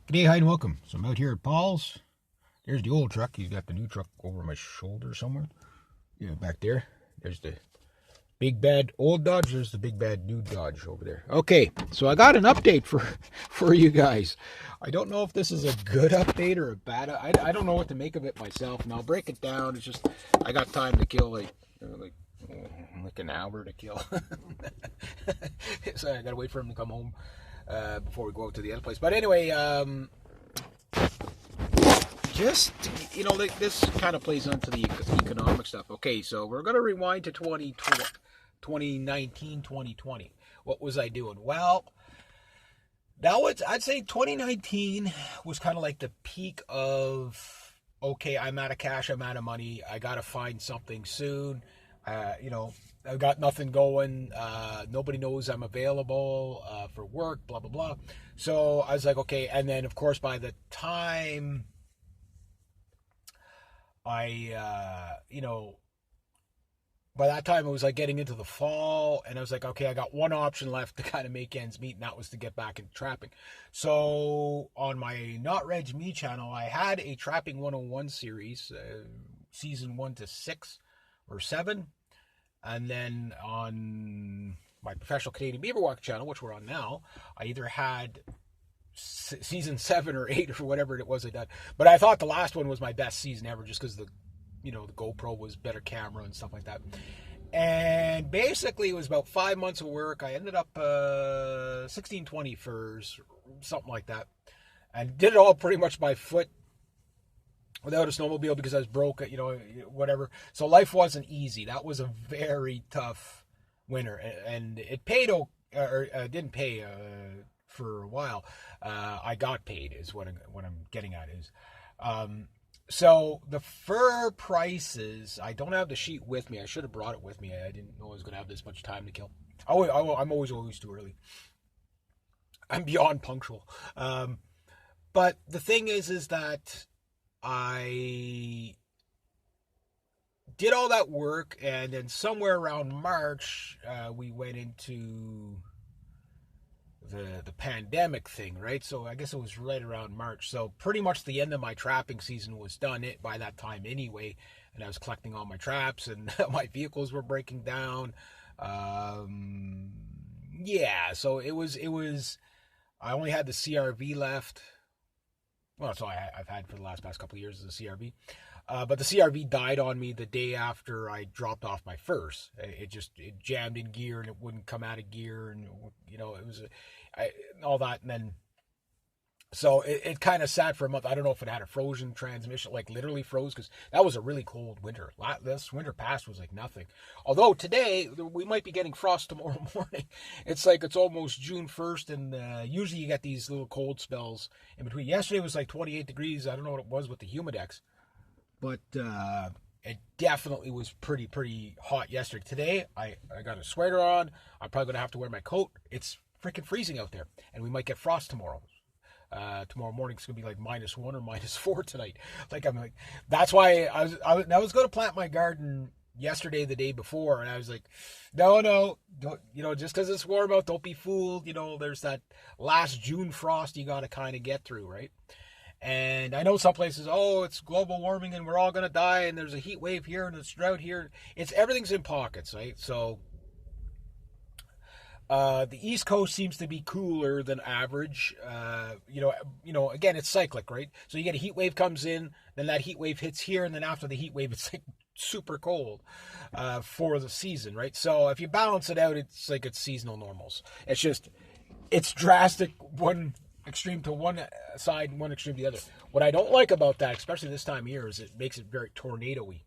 G'day, hi, and welcome. So I'm out here at Paul's. There's the old truck. He's got the new truck over my shoulder somewhere. Yeah, back there. There's the big bad old Dodge. There's the big bad new Dodge over there. Okay, so I got an update for you guys. I don't know if this is a good update or a bad. I don't know what to make of it myself, and I'll break it down. It's just I got time to kill like an hour to kill. So I gotta wait for him to come home before we go out to the other place. But anyway, just, this kind of plays onto the economic stuff. Okay, so we're going to rewind to 2019, 2020. What was I doing? Well, I'd say 2019 was kind of like the peak of, okay, I'm out of cash, I'm out of money, I got to find something soon. I've got nothing going. Nobody knows I'm available for work, blah, blah, blah. So I was like, okay. And then, of course, by the time by that time it was like getting into the fall, and I was like, okay, I got one option left to kind of make ends meet, and that was to get back into trapping. So on my Not Reg Me channel, I had a Trapping 101 series, season 1 to 6 or 7. And then on my Professional Canadian Beaver Walk channel, which we're on now, I either had season 7 or 8 or whatever it was I did. But I thought the last one was my best season ever, just because the GoPro was better camera and stuff like that. And basically, it was about 5 months of work. I ended up 1620 furs, something like that, and did it all pretty much by foot, without a snowmobile, because I was broke, whatever. So life wasn't easy. That was a very tough winter, and it paid, or didn't pay for a while. I got paid is what I'm getting at is. So the fur prices, I don't have the sheet with me. I should have brought it with me. I didn't know I was going to have this much time to kill. I'm always too early. I'm beyond punctual. But the thing is that I did all that work, and then somewhere around March, we went into the pandemic thing, right? So I guess it was right around March. So pretty much the end of my trapping season was done by that time anyway, and I was collecting all my traps, and my vehicles were breaking down. Yeah, so it was. I only had the CRV left. Well, that's all I've had for the past couple of years is a CRV. But the CRV died on me the day after I dropped off my furs. It jammed in gear, and it wouldn't come out of gear, and it was all that. And then so it kind of sat for a month. I don't know if it had a frozen transmission, like literally froze, because that was a really cold winter. This winter past was like nothing. Although today we might be getting frost tomorrow morning. It's like it's almost June 1st, and usually you get these little cold spells in between. Yesterday was like 28 degrees. I don't know what it was with the humidex, but it definitely was pretty hot yesterday. Today I got a sweater on. I'm probably gonna have to wear my coat. It's freaking freezing out there, and we might get frost tomorrow. Tomorrow morning it's gonna be like -1 or -4 tonight. That's why I was going to plant my garden yesterday, the day before, and I was like, no, don't, just because it's warm out, don't be fooled. There's that last June frost you got to kind of get through, right? And I know some places, it's global warming and we're all gonna die, and there's a heat wave here and it's drought here. Everything's in pockets, right? So the East Coast seems to be cooler than average. Again, it's cyclic, right? So you get a heat wave comes in, then that heat wave hits here, and then after the heat wave, it's like super cold for the season, right? So if you balance it out, it's like it's seasonal normals. It's drastic, one extreme to one side, one extreme to the other. What I don't like about that, especially this time of year, is it makes it very tornado-y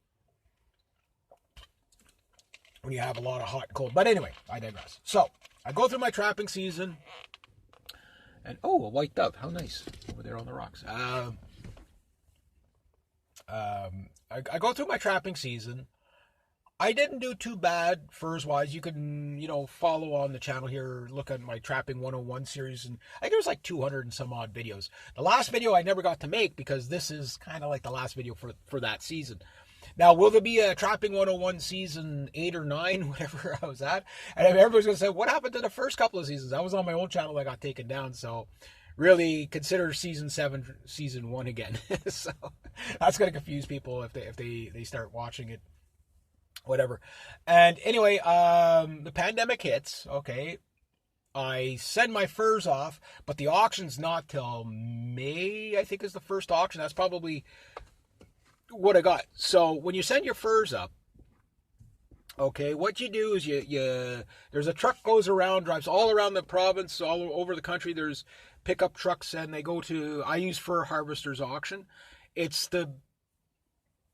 when you have a lot of hot and cold. But anyway, I digress. So I go through my trapping season, and a white dove, how nice, over there on the rocks. I go through my trapping season. I didn't do too bad furs-wise. You can, follow on the channel here, look at my Trapping 101 series, and I think there was like 200 and some odd videos. The last video I never got to make because this is kind of like the last video for that season. Now, will there be a Trapping 101 season 8 or 9, whatever I was at? And everybody's going to say, what happened to the first couple of seasons? I was on my old channel that got taken down, so really consider season 7 season 1 again. So that's going to confuse people if they start watching it, whatever. And anyway, the pandemic hits. Okay, I send my furs off, but the auction's not till May, I think, is the first auction. That's probably what I got. So when you send your furs up, okay, what you do is you there's a truck goes around, drives all around the province, all over the country. There's pickup trucks, and they go to, I use Fur Harvesters Auction. It's the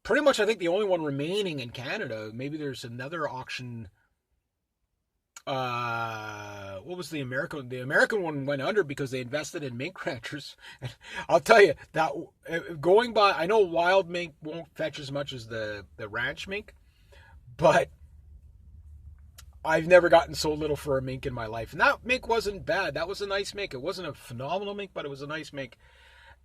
pretty much, I think, the only one remaining in Canada. Maybe there's another auction. What was the American? The American one went under because they invested in mink ranchers. I'll tell you that going by, I know wild mink won't fetch as much as the ranch mink, but I've never gotten so little for a mink in my life. And that mink wasn't bad. That was a nice mink. It wasn't a phenomenal mink, but it was a nice mink.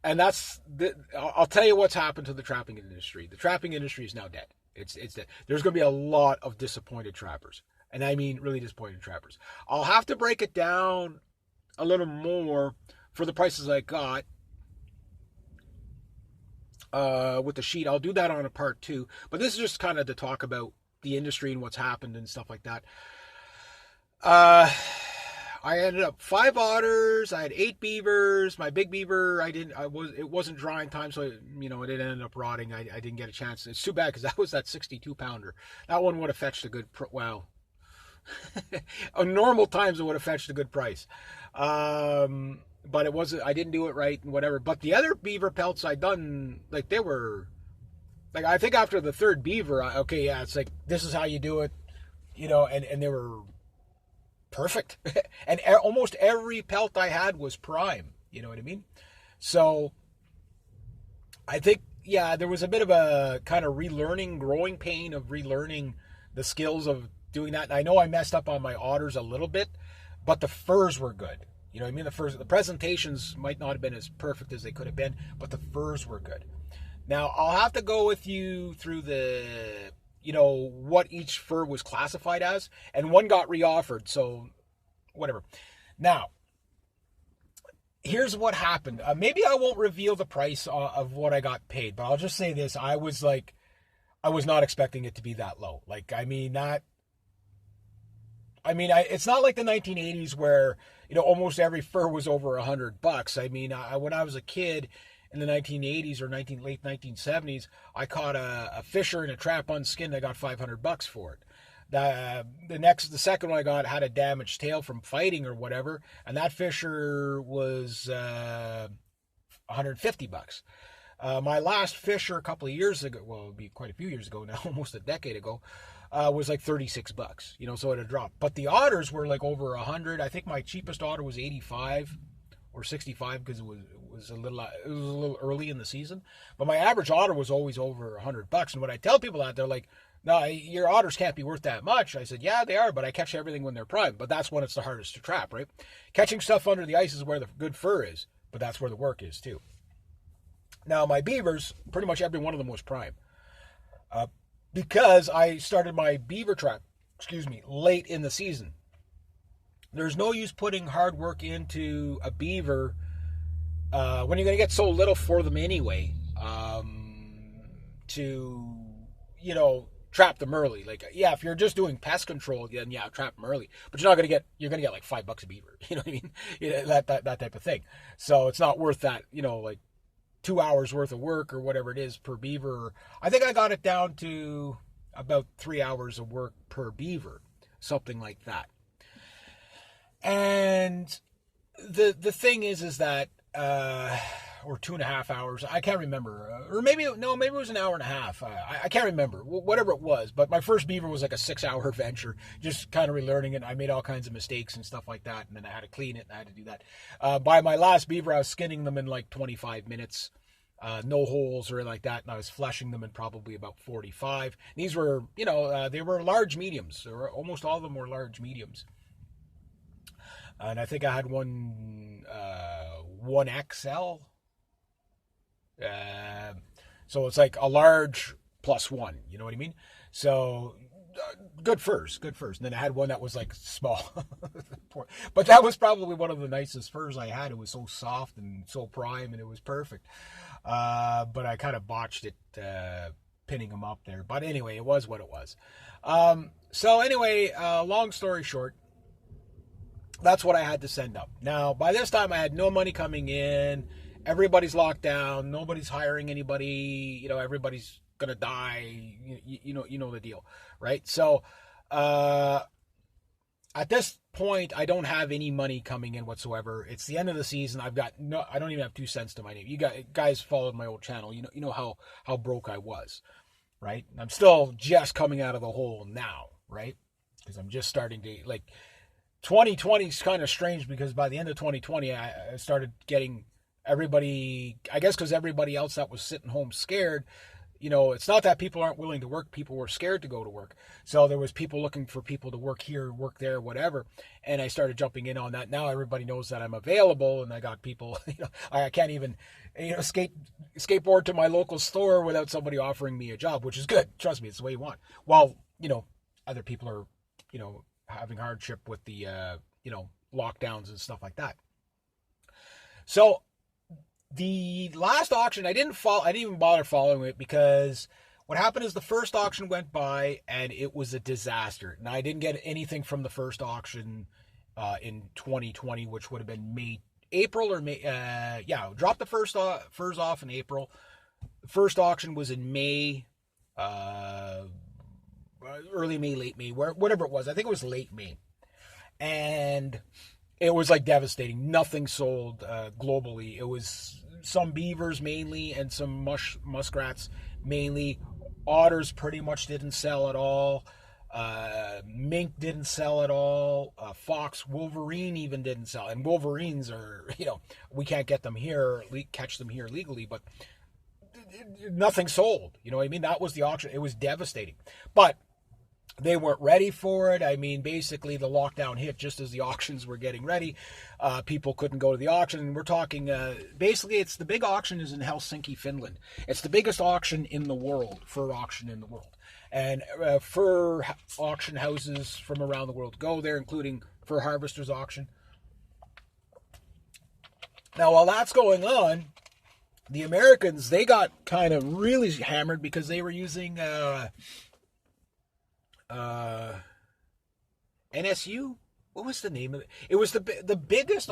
And I'll tell you what's happened to the trapping industry. The trapping industry is now dead. It's dead. There's going to be a lot of disappointed trappers. And I mean really disappointed trappers. I'll have to break it down a little more for the prices I got with the sheet. I'll do that on a part 2. But this is just kind of to talk about the industry and what's happened and stuff like that. I ended up 5 otters. I had 8 beavers. My big beaver, it wasn't drying time, so it ended up rotting. I didn't get a chance. It's too bad because that was that 62 pounder. That one would have fetched a good, on normal times it would have fetched a good price. But it wasn't, I didn't do it right and whatever. But the other beaver pelts I done, like, they were, like, I think after the 3rd beaver, it's like, this is how you do it, and they were perfect. And almost every pelt I had was prime, you know what I mean? So I think, there was a bit of a kind of growing pain of relearning the skills of doing that. And I know I messed up on my otters a little bit, but the furs were good. You know what I mean? The presentations might not have been as perfect as they could have been, but the furs were good. Now, I'll have to go with you through what each fur was classified as, and one got reoffered, so whatever. Now, here's what happened. Maybe I won't reveal the price of what I got paid, but I'll just say this. I was not expecting it to be that low. It's not like the 1980s where, almost every fur was over $100. I mean, when I was a kid in the 1980s or late 1970s, I caught a fisher in a trap unskinned. I got $500 for it. The second one I got had a damaged tail from fighting or whatever, and that fisher was $150. My last fisher a couple of years ago, well, it'd be quite a few years ago now, almost a decade ago, was like $36, so it had dropped. But the otters were like over 100. I think my cheapest otter was 85 or 65 because it was a little early in the season. But my average otter was always over $100. And when I tell people that, they're like, "No, your otters can't be worth that much." I said, "Yeah, they are, but I catch everything when they're prime." But that's when it's the hardest to trap, right? Catching stuff under the ice is where the good fur is, but that's where the work is too. Now, my beavers, pretty much every one of them was prime. Because I started my beaver trap, late in the season. There's no use putting hard work into a beaver when you're going to get so little for them anyway, to, trap them early. Like, if you're just doing pest control, then trap them early. But you're going to get like $5 a beaver. You know what I mean? That type of thing. So it's not worth that, like 2 hours worth of work or whatever it is per beaver. I think I got it down to about 3 hours of work per beaver, something like that. And the thing is that, or 2.5 hours, I can't remember, or maybe it was an hour and a half. I can't remember, whatever it was. But my first beaver was like a 6-hour venture, just kind of relearning it. I made all kinds of mistakes and stuff like that, and then I had to clean it, and I had to do that. By my last beaver, I was skinning them in like 25 minutes, no holes or anything like that, and I was fleshing them in probably about 45. These were, they were large mediums. Almost all of them were large mediums. And I think I had one 1XL. So it's like a large plus one, you know what I mean? So good furs. And then I had one that was like small, but that was probably one of the nicest furs I had. It was so soft and so prime, and it was perfect. But I kind of botched it, pinning them up there. But anyway, it was what it was. So anyway, long story short, that's what I had to send up. Now, by this time, I had no money coming in. Everybody's locked down. Nobody's hiring anybody. Everybody's gonna die. You know the deal, right? So, at this point, I don't have any money coming in whatsoever. It's the end of the season. I don't even have 2 cents to my name. You guys followed my old channel. You know how broke I was, right? I'm still just coming out of the hole now, right? Because I'm just starting to 2020 is kind of strange because by the end of 2020, I started getting everybody, I guess because everybody else that was sitting home scared, it's not that people aren't willing to work. People were scared to go to work. So there was people looking for people to work here, work there, whatever. And I started jumping in on that. Now everybody knows that I'm available, and I got people, I can't even, skateboard to my local store without somebody offering me a job, which is good. Trust me, it's the way you want. Well, other people are, having hardship with the, lockdowns and stuff like that. So the last auction, I didn't even bother following it because what happened is the first auction went by and it was a disaster. Now, I didn't get anything from the first auction in 2020, which would have been April or May. Dropped the first furs off in April. The first auction was in May, early May, late May, whatever it was. I think it was late May. And it was devastating. Nothing sold globally. It was some beavers mainly and some muskrats mainly. Otters pretty much didn't sell at all. Mink didn't sell at all. Fox, Wolverine even didn't sell. And Wolverines are, we can't get them here, catch them here legally, but nothing sold. You know what I mean? That was the auction. It was devastating. But they weren't ready for it. I mean, basically the lockdown hit just as the auctions were getting ready. People couldn't go to the auction. And we're talking, basically it's the big auction is in Helsinki, Finland. It's the biggest auction in the world, fur auction in the world. And fur auction houses from around the world go there, including Fur Harvesters Auction. Now, while that's going on, the Americans, they got kind of really hammered because they were using NSU. What was the name of it? It was the biggest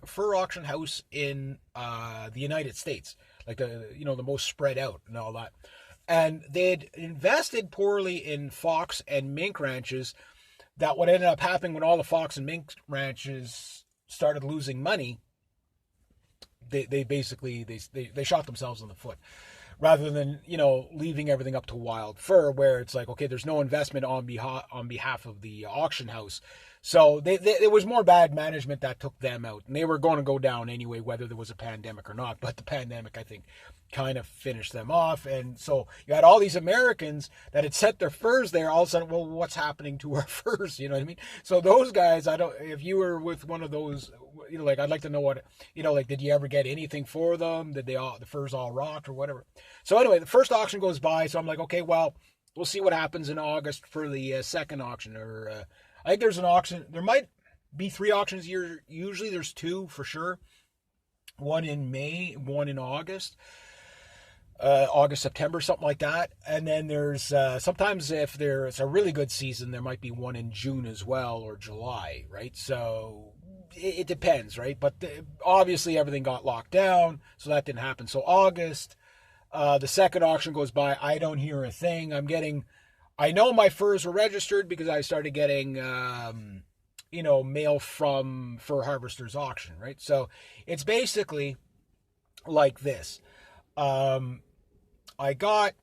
fur auction house in the United States, the most spread out and all that. And they'd invested poorly in fox and mink ranches. That what ended up happening when all the fox and mink ranches started losing money, they basically shot themselves in the foot. Rather than, leaving everything up to wild fur, where it's okay, there's no investment on behalf of the auction house. So there was more bad management that took them out. And they were going to go down anyway, whether there was a pandemic or not. But the pandemic, I think, kind of finished them off. And so you had all these Americans that had set their furs there. All of a sudden, well, what's happening to our furs? You know what I mean? So those guys, if you were with one of those, I'd like to know what, did you ever get anything for them? Did the furs all rot or whatever? So anyway, the first auction goes by. So I'm like, okay, well, we'll see what happens in August for the second auction. Or I think there's an auction. There might be 3 auctions a year. Usually there's 2 for sure. One in May, one in August. August, September, something like that. And then there's sometimes if it's a really good season, there might be one in June as well or July, right? So it depends, right? But obviously everything got locked down, so that didn't happen. So August, the second auction goes by. I don't hear a thing. I know my furs were registered because I started getting, mail from Fur Harvesters Auction, right? So it's basically like this. I got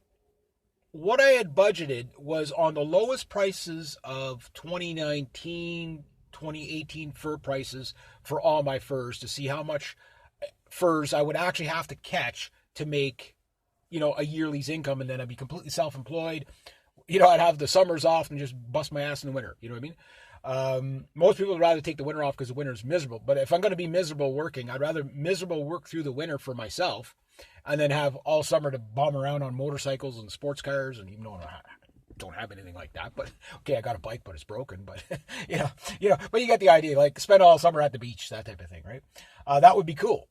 what I had budgeted was on the lowest prices of 2019, 2018 fur prices for all my furs to see how much furs I would actually have to catch to make, a yearly's income, and then I'd be completely self-employed. I'd have the summers off and just bust my ass in the winter. You know what I mean? Most people would rather take the winter off because the winter is miserable. But if I'm going to be miserable working, I'd rather miserable work through the winter for myself and then have all summer to bum around on motorcycles and sports cars and even though don't have anything like that, but okay, I got a bike, but it's broken. But but you get the idea. Like spend all summer at the beach, that type of thing, right? That would be cool.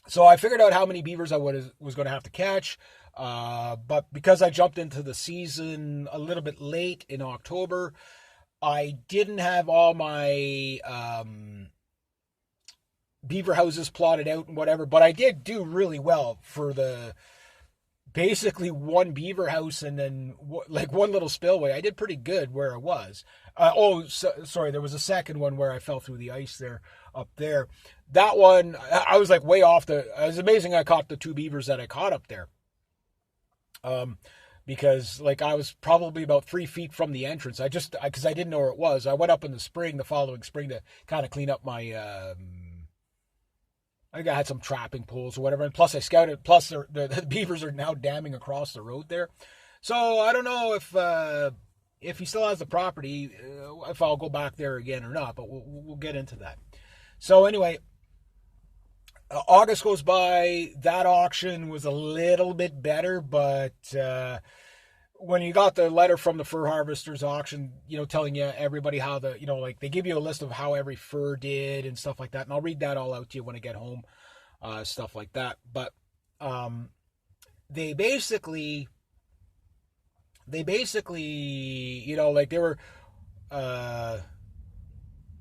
So I figured out how many beavers I was going to have to catch. But because I jumped into the season a little bit late in October, I didn't have all my beaver houses plotted out and whatever, but I did do really well for the basically one beaver house and then like one little spillway. I did pretty good where I was. Sorry, there was a second one where I fell through the ice there up there. That one, I was like way off it was amazing I caught the 2 beavers that I caught up there. Because like I was probably about 3 feet from the entrance. Because I didn't know where it was. I went up in the following spring to kind of clean up my, I think I had some trapping poles or whatever. And plus I scouted, plus the beavers are now damming across the road there. So I don't know if he still has the property, if I'll go back there again or not, but we'll get into that. So anyway, August goes by. That auction was a little bit better, but when you got the letter from the fur harvesters auction, telling you everybody how like they give you a list of how every fur did and stuff like that. And I'll read that all out to you when I get home, stuff like that. But they basically, like they were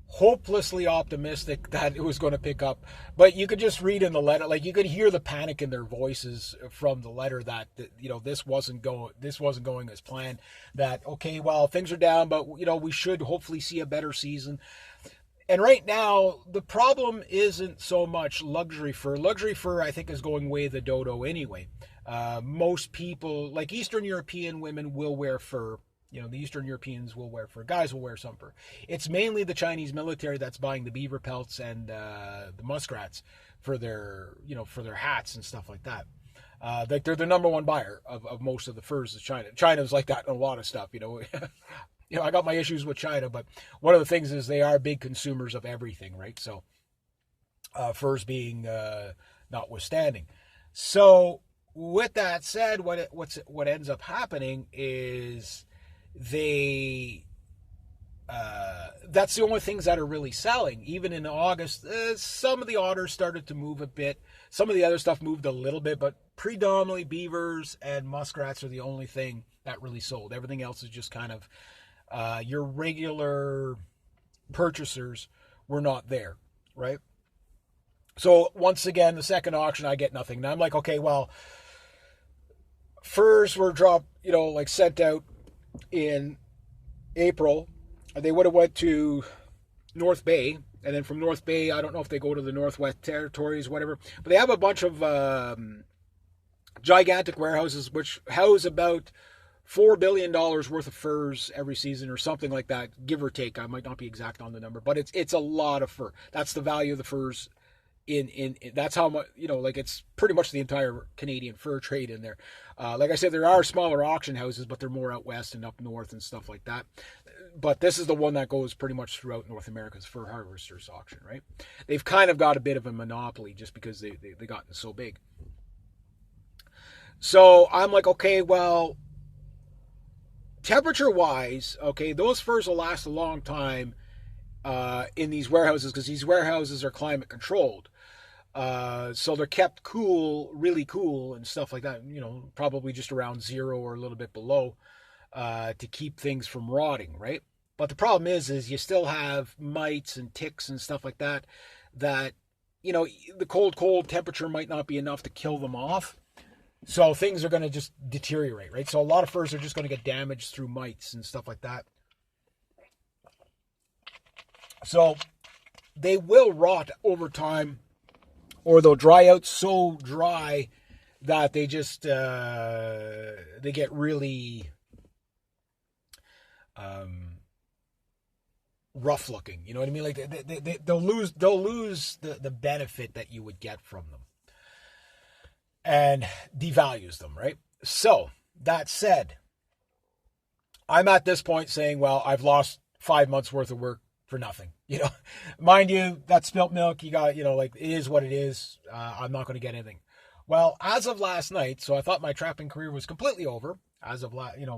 hopelessly optimistic that it was going to pick up, but you could just read in the letter, like you could hear the panic in their voices from the letter that this wasn't going as planned. That okay, well things are down, but we should hopefully see a better season. And right now the problem isn't so much luxury fur. Luxury fur I think is going way the dodo anyway. Most people, like Eastern European women, will wear fur. The Eastern Europeans will wear fur. Guys will wear some fur. It's mainly the Chinese military that's buying the beaver pelts and the muskrats for their hats and stuff like that. Like they're the number one buyer of most of the furs is China. China's like that in a lot of stuff. I got my issues with China, but one of the things is they are big consumers of everything, right? So furs being notwithstanding. So with that said, what ends up happening is that's the only things that are really selling. Even in August, some of the otters started to move a bit. Some of the other stuff moved a little bit, but predominantly beavers and muskrats are the only thing that really sold. Everything else is just kind of your regular purchasers were not there, right? So once again, the second auction, I get nothing. And I'm like, okay, well, furs were dropped, like sent out in April. They would have went to North Bay, and then from North Bay, I don't know if they go to the Northwest Territories, whatever, but they have a bunch of gigantic warehouses which house about $4 billion worth of furs every season or something like that, give or take. I might not be exact on the number, but it's a lot of fur. That's the value of the furs in that's how much, like it's pretty much the entire Canadian fur trade in there. Like I said, there are smaller auction houses, but they're more out west and up north and stuff like that. But this is the one that goes pretty much throughout North America's fur harvesters auction, right? They've kind of got a bit of a monopoly just because they gotten so big. So I'm like, okay, well, temperature wise, okay, those furs will last a long time in these warehouses because these warehouses are climate controlled. So they're kept cool, really cool and stuff like that, probably just around 0 or a little bit below to keep things from rotting, right? But the problem is you still have mites and ticks and stuff like that, the cold temperature might not be enough to kill them off. So things are going to just deteriorate, right? So a lot of furs are just going to get damaged through mites and stuff like that. So they will rot over time, or they'll dry out so dry that they just they get really rough looking. You know what I mean? Like they'll lose the benefit that you would get from them, and devalues them, right? So that said, I'm at this point saying, well, I've lost 5 months worth of work for nothing. Mind you, that spilt milk, you got, like it is what it is. I'm not going to get anything. Well, as of last night, so I thought my trapping career was completely over as of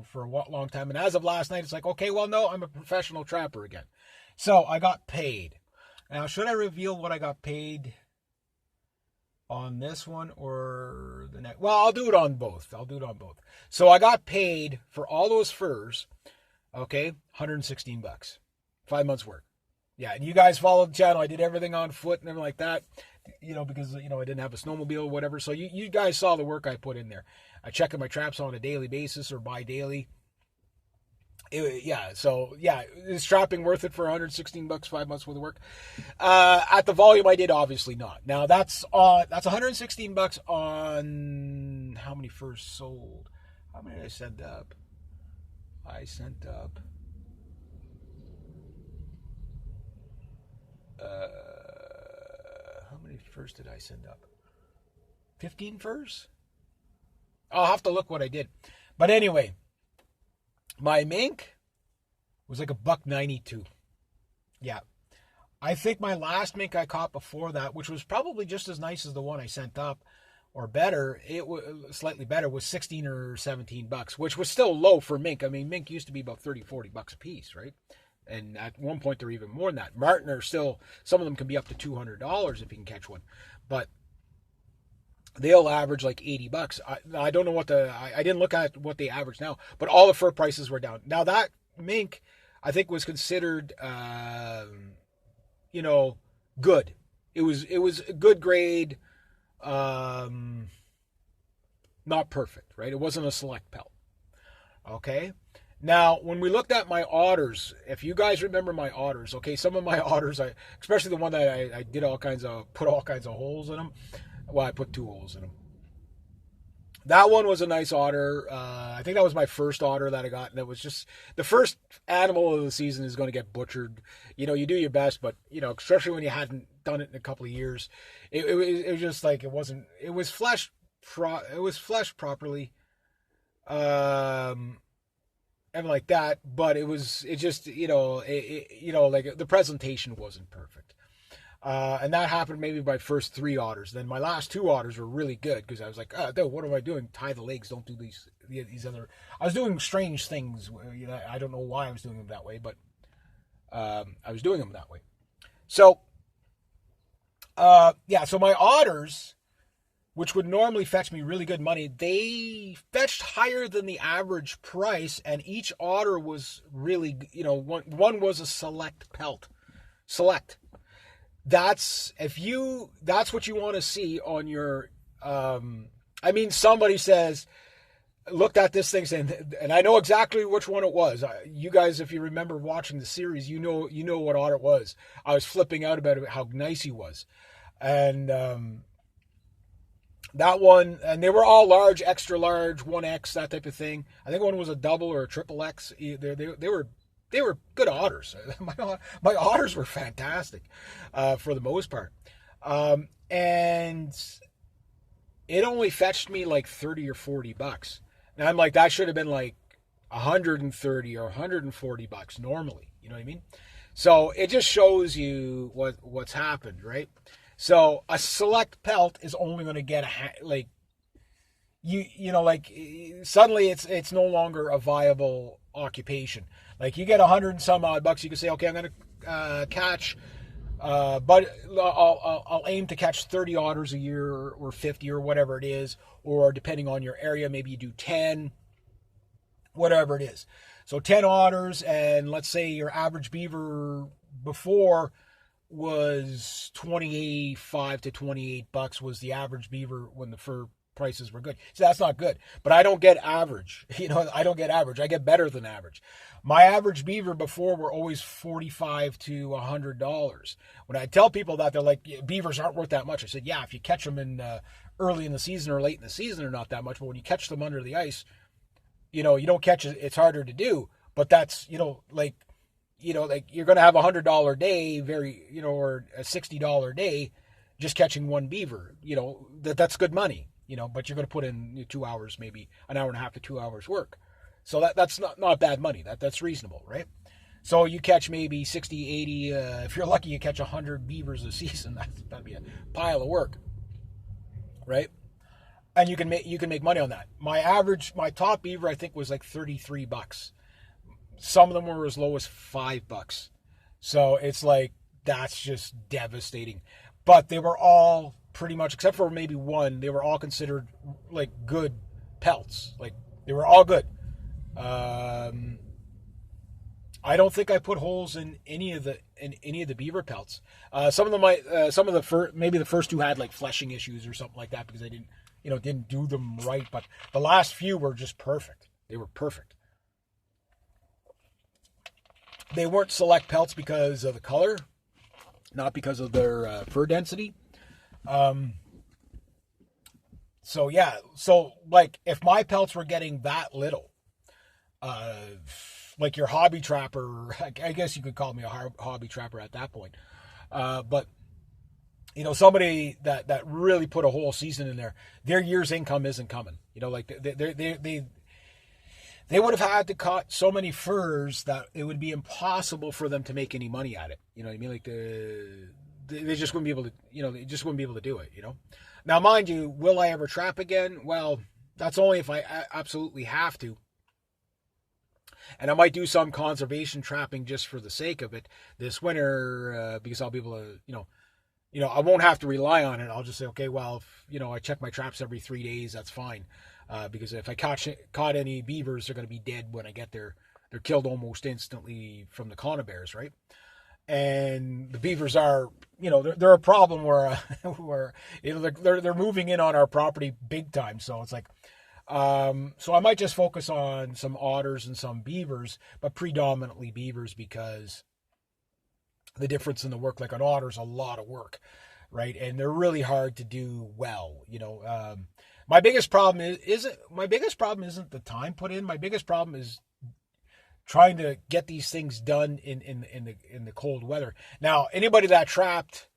for a long time, and as of last night, it's like, okay, well, no, I'm a professional trapper again. So I got paid. Now, should I reveal what I got paid on this one or the next? Well, I'll do it on both. So I got paid for all those furs, okay, $116, 5 months work. Yeah, and you guys followed the channel. I did everything on foot and everything like that, because, I didn't have a snowmobile or whatever. So you guys saw the work I put in there. I check my traps on a daily basis or bi-daily. Is trapping worth it for $116, 5 months worth of work? At the volume I did, obviously not. Now that's $116 on how many furs sold? How many did I send up? How many furs did I send up? 15 furs? I'll have to look what I did. But anyway, my mink was like $1.92. Yeah. I think my last mink I caught before that, which was probably just as nice as the one I sent up, or better, it was slightly better, was 16 or 17 bucks, which was still low for mink. I mean, mink used to be about 30, 40 bucks a piece, right? And at one point they're even more than that. Martin are still, some of them can be up to $200 if you can catch one, but they'll average like 80 bucks. I don't know I didn't look at what they average now, but all the fur prices were down. Now that mink, I think, was considered, good. It was a good grade, not perfect, right? It wasn't a select pelt. Okay. Now, when we looked at my otters, if you guys remember my otters, okay, some of my otters, especially the one that I did put all kinds of holes in them. Well, I put 2 holes in them. That one was a nice otter. I think that was my first otter that I got. And it was just the first animal of the season is going to get butchered. You do your best, but, especially when you hadn't done it in a couple of years, it was just like, it was fleshed properly. And like that, but like the presentation wasn't perfect. And that happened maybe my first 3 otters. Then my last 2 otters were really good because I was like, dude, what am I doing? Tie the legs. Don't do these other. I was doing strange things. I don't know why I was doing them that way, but I was doing them that way. So, so my otters, which would normally fetch me really good money, they fetched higher than the average price, and each otter was really, one was a select pelt. Select. That's what you want to see on your, somebody looked at this thing saying, and I know exactly which one it was. You guys, if you remember watching the series, you know what otter it was. I was flipping out about how nice he was. And, that one, and they were all large, extra large, 1X, that type of thing. I think one was a double or a triple X. They were good otters. My otters were fantastic for the most part. And it only fetched me like 30 or 40 bucks. And I'm like, that should have been like 130 or 140 bucks normally. You know what I mean? So it just shows you what's happened, right? So a select pelt is only going to get suddenly it's no longer a viable occupation. Like you get 100 and some odd bucks, you can say, okay, I'm going to catch, but I'll aim to catch 30 otters a year or 50 or whatever it is, or depending on your area, maybe you do 10, whatever it is. So 10 otters, and let's say your average beaver before was 25 to 28 bucks was the average beaver when the fur prices were good. So that's not good, but I don't get average. I don't get average. I get better than average. My average beaver before were always $45 to $100. When I tell people that, they're like, beavers aren't worth that much. I said, yeah, if you catch them in early in the season or late in the season, they're not that much. But when you catch them under the ice, you don't catch it. It's harder to do, but that's, like you're going to have $100 day, or a $60 day, just catching one beaver, that's good money, but you're going to put in 2 hours, maybe an hour and a half to 2 hours work. So that's not bad money. That's reasonable, right? So you catch maybe 60, 80, if you're lucky, you catch 100 beavers a season. That'd be a pile of work, right? and you can make money on that. My top beaver I think was like $33. Some of them were as low as $5. So it's like, that's just devastating. But they were all pretty much, except for maybe one, they were all considered like good pelts. Like, they were all good. I don't think I put holes in any of the beaver pelts. Some of them might, maybe the first two had like fleshing issues or something like that because I didn't do them right. But the last few were just perfect. They were perfect. They weren't select pelts because of the color, not because of their fur density. So like if my pelts were getting that little, like your hobby trapper, I guess you could call me a hobby trapper at that point. But somebody that really put a whole season in there, their year's income isn't coming. Like they would have had to cut so many furs that it would be impossible for them to make any money at it. You know what I mean? Like they just wouldn't be able to. They just wouldn't be able to do it. Now, mind you, will I ever trap again? Well, that's only if I absolutely have to. And I might do some conservation trapping just for the sake of it this winter, because I'll be able to, I won't have to rely on it. I'll just say, okay, well, if, I check my traps every 3 days, that's fine. Because if I caught any beavers, they're going to be dead when I get there. They're killed almost instantly from the conibears, right? And the beavers are, they're a problem where they're moving in on our property big time. So it's like, so I might just focus on some otters and some beavers, but predominantly beavers because the difference in the work, like an otter's a lot of work, right? And they're really hard to do well. My biggest problem isn't the time put in. My biggest problem is trying to get these things done in the cold weather. Now, anybody that trapped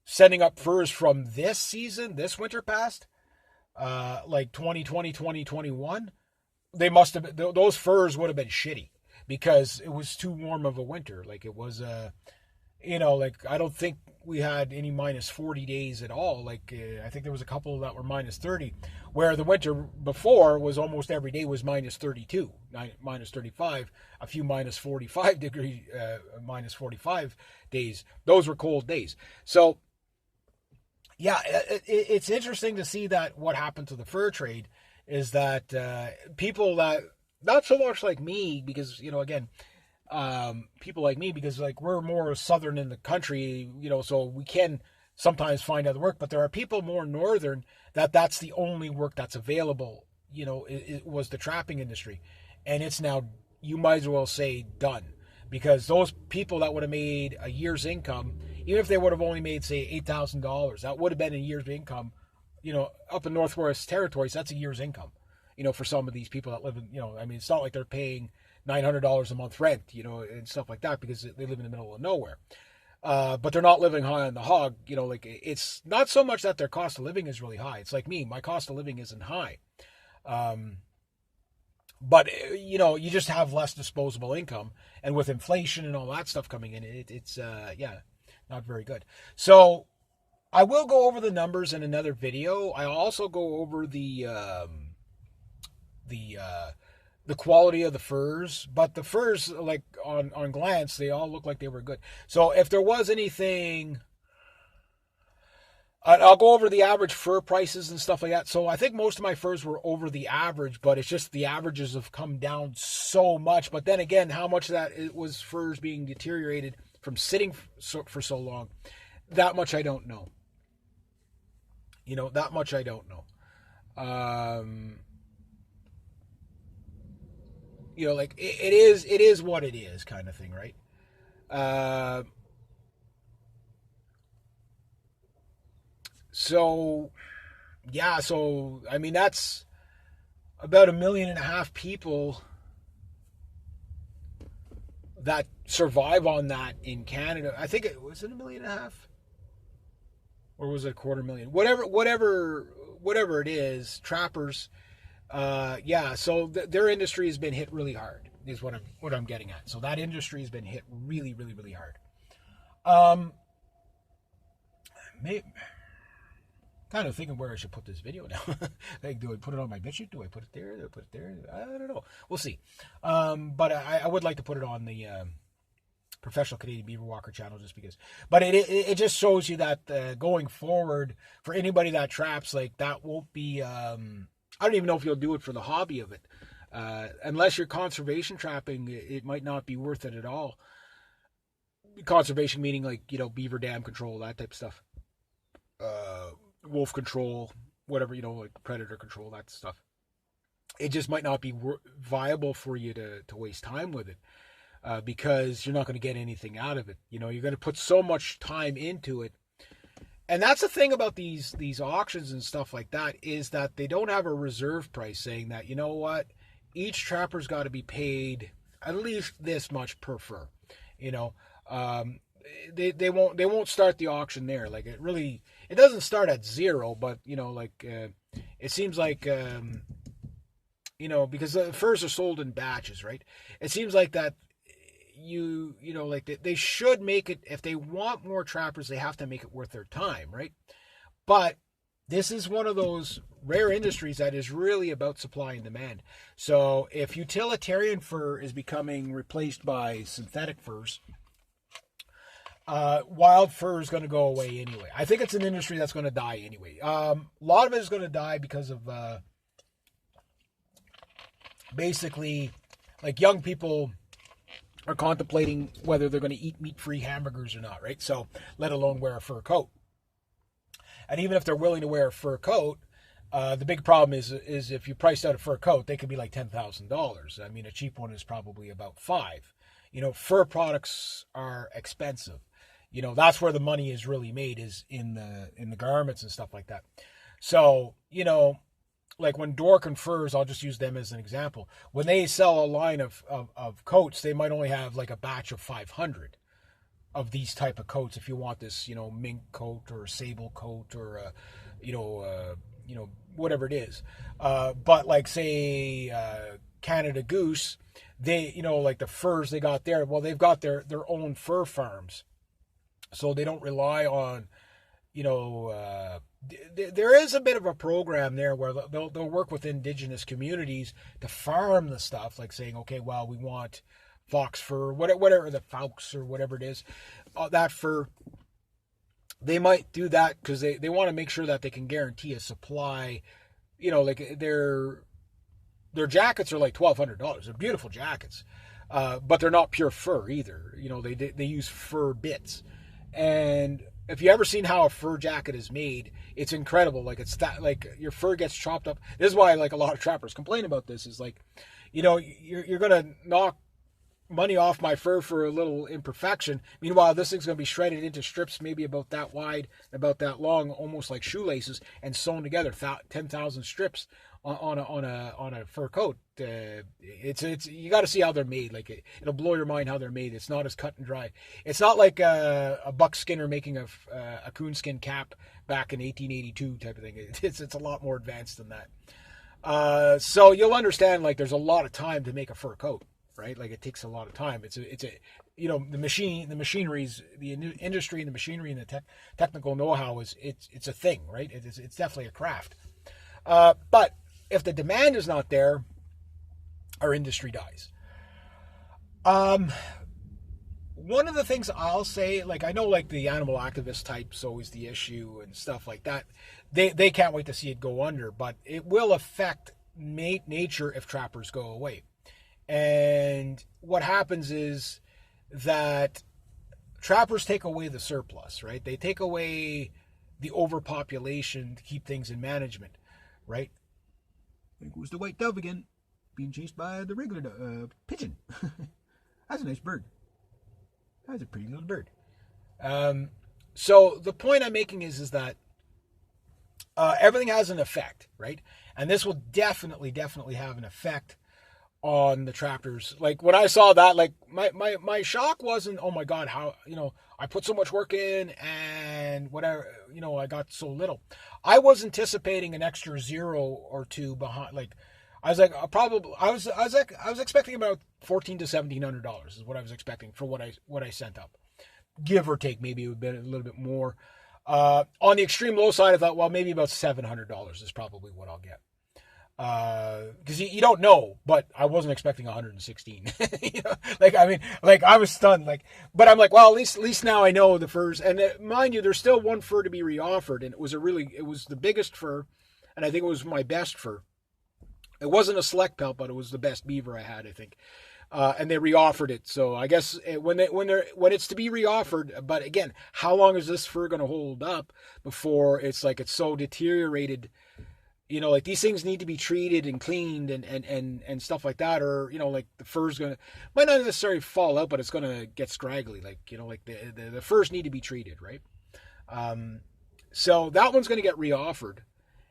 sending up furs from this season, this winter past, like 2020, 2021, they must have been, those furs would have been shitty because it was too warm of a winter. Like it was, like I don't think we had any minus 40 days at all. Like I think there was a couple that were minus 30, where the winter before was almost every day was minus 32, minus 35, a few minus 45 degree, minus 45 days. Those were cold days. So yeah, it's interesting to see that what happened to the fur trade is that people that, not so much like me, because, again, people like me, because like we're more southern in the country, so we can sometimes find other work, but there are people more northern that's the only work that's available. It was the trapping industry, and it's now, you might as well say, done, because those people that would have made a year's income, even if they would have only made, say, $8,000, that would have been a year's income, up in Northwest Territories, that's a year's income, for some of these people that live in, it's not like they're paying $900 a month rent, and stuff like that, because they live in the middle of nowhere. But they're not living high on the hog, like it's not so much that their cost of living is really high. It's like me, my cost of living isn't high. But, you just have less disposable income, and with inflation and all that stuff coming in, it's not very good. So I will go over the numbers in another video. I also go over the quality of the furs, but the furs, like on glance, they all look like they were good. So if there was anything, I'll go over the average fur prices and stuff like that. So I think most of my furs were over the average, but it's just the averages have come down so much. But then again, how much of that it was furs being deteriorated from sitting for so long, that much I don't know. That much I don't know. Like it is what it is, kind of thing, right? So I mean, that's about 1.5 million people that survive on that in Canada. I think it was 1.5 million, or was it 250,000? Whatever it is, trappers. So their industry has been hit really hard, is what I'm getting at. So that industry has been hit really, really, really hard. Kind of thinking where I should put this video now. Like, do I put it on my BitChute? Do I put it there? Do I put it there? I don't know. We'll see. But I would like to put it on the Professional Canadian Beaver Walker channel, just because. But it just shows you that going forward, for anybody that traps, like, that won't be. I don't even know if you'll do it for the hobby of it. Unless you're conservation trapping, it might not be worth it at all. Conservation meaning, like, beaver dam control, that type of stuff. Wolf control, whatever, like predator control, that stuff. It just might not be viable for you to waste time with it, because you're not going to get anything out of it. You're going to put so much time into it. And that's the thing about these auctions and stuff like that, is that they don't have a reserve price saying that, you know what, each trapper's got to be paid at least this much per fur. They won't start the auction there. Like, it doesn't start at zero, but it seems like because the furs are sold in batches, right? It seems like that they should make it, if they want more trappers, they have to make it worth their time, right? But this is one of those rare industries that is really about supply and demand. So if utilitarian fur is becoming replaced by synthetic furs, wild fur is going to go away anyway. I think it's an industry that's going to die anyway. A lot of it is going to die because of basically, like, young people are contemplating whether they're going to eat meat-free hamburgers or not, right? So, let alone wear a fur coat. And even if they're willing to wear a fur coat, the big problem is if you priced out a fur coat, they could be like $10,000. I mean, a cheap one is probably about $5,000. Fur products are expensive. That's where the money is really made, is in the garments and stuff like that. So, like when Dork and Furs, I'll just use them as an example. When they sell a line of coats, they might only have like a batch of 500 of these type of coats. If you want this, mink coat or a sable coat or whatever it is. But like, say, Canada Goose, they, like the furs they got there, well, they've got their own fur farms. So they don't rely on, there is a bit of a program there where they'll work with indigenous communities to farm the stuff, like saying, okay, well, we want fox fur, whatever the faux or whatever it is, that fur. They might do that because they want to make sure that they can guarantee a supply. Like their jackets are like $1,200. They're beautiful jackets, but they're not pure fur either. They use fur bits. And if you ever seen how a fur jacket is made, it's incredible. Like, it's that, like, your fur gets chopped up. This is why, like, a lot of trappers complain about this, is like, you're going to knock money off my fur for a little imperfection. Meanwhile, this thing's going to be shredded into strips, maybe about that wide, about that long, almost like shoelaces, and sewn together, 10,000 strips on a fur coat. It's you got to see how they're made. Like, it'll blow your mind how they're made. It's not as cut and dry. It's not like a buck skinner making a coonskin cap back in 1882 type of thing. It's a lot more advanced than that. So you'll understand, like, there's a lot of time to make a fur coat, right? Like, it takes a lot of time. It's a the machineries, the industry and the machinery and the technical know-how it's a thing, right? It's definitely a craft. But if the demand is not there, our industry dies. One of the things I'll say, like, I know, like, the animal activist type's always the issue and stuff like that. They can't wait to see it go under, but it will affect nature if trappers go away. And what happens is that trappers take away the surplus, right? They take away the overpopulation to keep things in management, right? There goes the white dove again, being chased by the regular pigeon. That's a nice bird. That's a pretty little bird. So the point I'm making is that everything has an effect, right? And this will definitely have an effect on the trappers. Like, when I saw that, like, my shock wasn't, oh my God, how, I put so much work in and whatever, I got so little. I was anticipating an extra zero or two behind. Like, I was like, I was expecting about $1,400 to $1,700 is what I was expecting for what I sent up, give or take. Maybe it would be a little bit more. On the extreme low side, I thought, well, maybe about $700 is probably what I'll get. Because you don't know, but I wasn't expecting 116. You know? I was stunned. But I'm like, well, at least now I know the furs. And mind you, there's still one fur to be reoffered, and it was the biggest fur, and I think it was my best fur. It wasn't a select pelt, but it was the best beaver I had, I think. And they reoffered it. So I guess when it's to be reoffered, but again, how long is this fur going to hold up before it's so deteriorated? You know, these things need to be treated and cleaned and stuff like that, or the fur's might not necessarily fall out, but it's gonna get scraggly. The furs need to be treated, right? So that one's gonna get reoffered,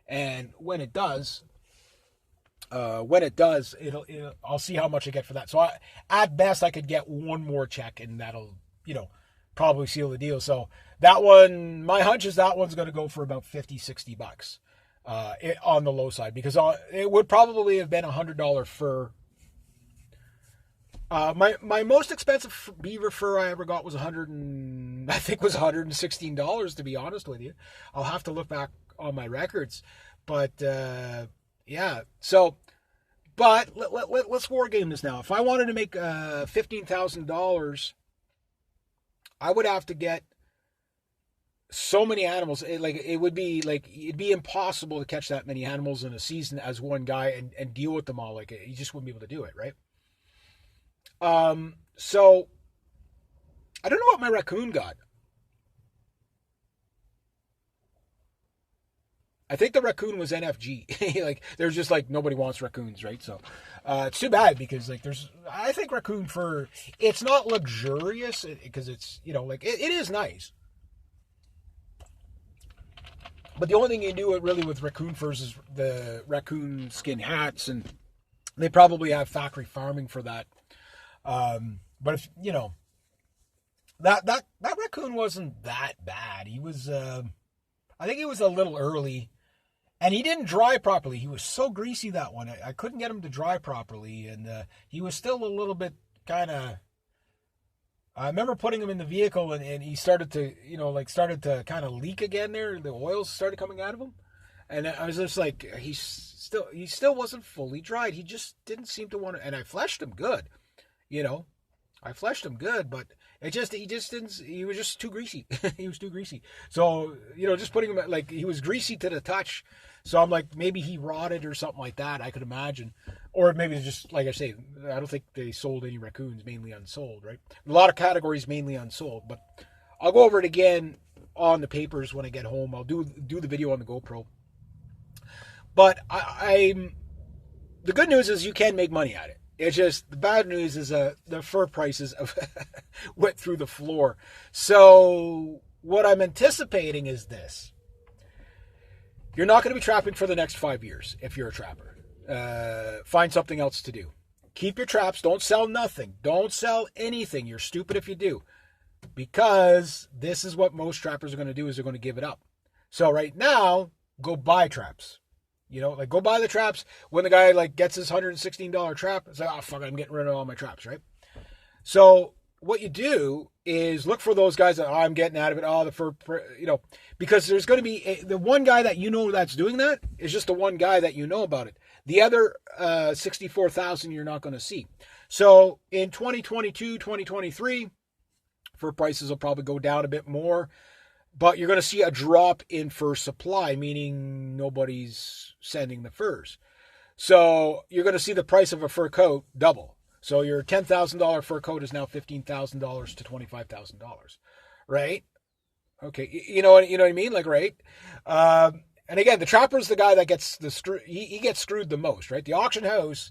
and when it does, I'll see how much I get for that. So at best, I could get one more check, and that'll probably seal the deal. So that one, my hunch is that one's gonna go for about $50-$60. On the low side, because it would probably have been $100 fur. My most expensive beaver fur I ever got was $116, to be honest with you. I'll have to look back on my records, but yeah. So, but let's war game this now. If I wanted to make $15,000, I would have to get so many animals. It'd be impossible to catch that many animals in a season as one guy and deal with them all. You just wouldn't be able to do it, right? So I don't know what my raccoon got. I think the raccoon was NFG. There's just nobody wants raccoons, right? So it's too bad, because I think raccoon fur, it's not luxurious because it's it is nice. But the only thing you do really with raccoon furs is the raccoon skin hats, and they probably have factory farming for that. But if that raccoon wasn't that bad. He was, I think he was a little early, and he didn't dry properly. He was so greasy, that one. I couldn't get him to dry properly, and he was still a little bit kind of. I remember putting him in the vehicle, and he started to, kind of leak again there. The oils started coming out of him. And I was just like, he still wasn't fully dried. He just didn't seem to want to, and I fleshed him good, but he just didn't, he was just too greasy. He was too greasy. So, just putting him he was greasy to the touch. So I'm like, maybe he rotted or something like that, I could imagine. Or maybe it's just, like I say, I don't think they sold any raccoons, mainly unsold, right? A lot of categories mainly unsold, but I'll go over it again on the papers when I get home. I'll do the video on the GoPro. But the good news is you can make money at it. It's just, the bad news is the fur prices went through the floor. So what I'm anticipating is this. You're not going to be trapping for the next 5 years if you're a trapper. Find something else to do. Keep your traps. Don't sell nothing. Don't sell anything. You're stupid if you do. Because this is what most trappers are going to do, is they're going to give it up. So right now, go buy traps. Go buy the traps. When the guy gets his $116 trap, it's like, oh fuck, I'm getting rid of all my traps, right? So what you do is look for those guys that, I'm getting out of it. The fur, because there's going to be the one guy that that's doing that is just the one guy that about it. The other 64,000 you're not going to see. So in 2022, 2023, fur prices will probably go down a bit more, but you're going to see a drop in fur supply, meaning nobody's sending the furs. So you're going to see the price of a fur coat double. So your $10,000 fur coat is now $15,000 to $25,000, right? Okay, you know what I mean, right? And again, the trapper's the guy that gets he gets screwed the most, right? The auction house,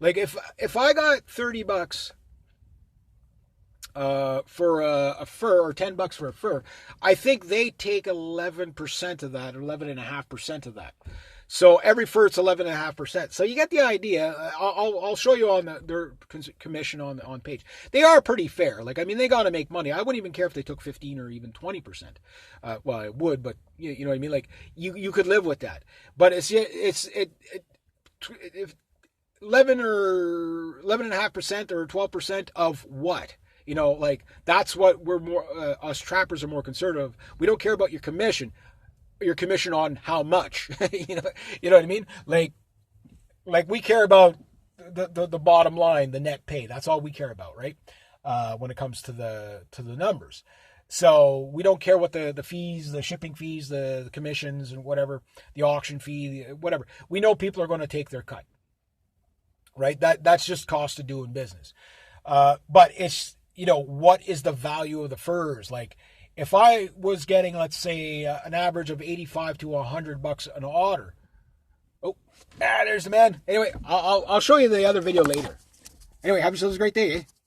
if I got $30 for a fur, or $10 for a fur, I think they take 11% of that, or 11.5% of that. So every fur, it's 11.5%. So you get the idea. I'll show you on their commission on page. They are pretty fair. They got to make money. I wouldn't even care if they took 15 or even 20%. Well, I would, but you know what I mean. You could live with that. But it's 11 or 11.5% or 12% of what? Like that's what we're more, us trappers are more conservative. We don't care about your commission on how much, you know what I mean? Like we care about the bottom line, the net pay. That's all we care about, right? When it comes to the numbers. So we don't care what the fees, the shipping fees, the commissions and whatever, the auction fee, whatever. We know people are going to take their cut, right? That's just cost of doing business. But it's, what is the value of the furs? Like if I was getting, let's say, an average of 85 to $100 an order. Oh, there's the man. Anyway, I'll show you the other video later. Anyway, have yourselves a great day, eh?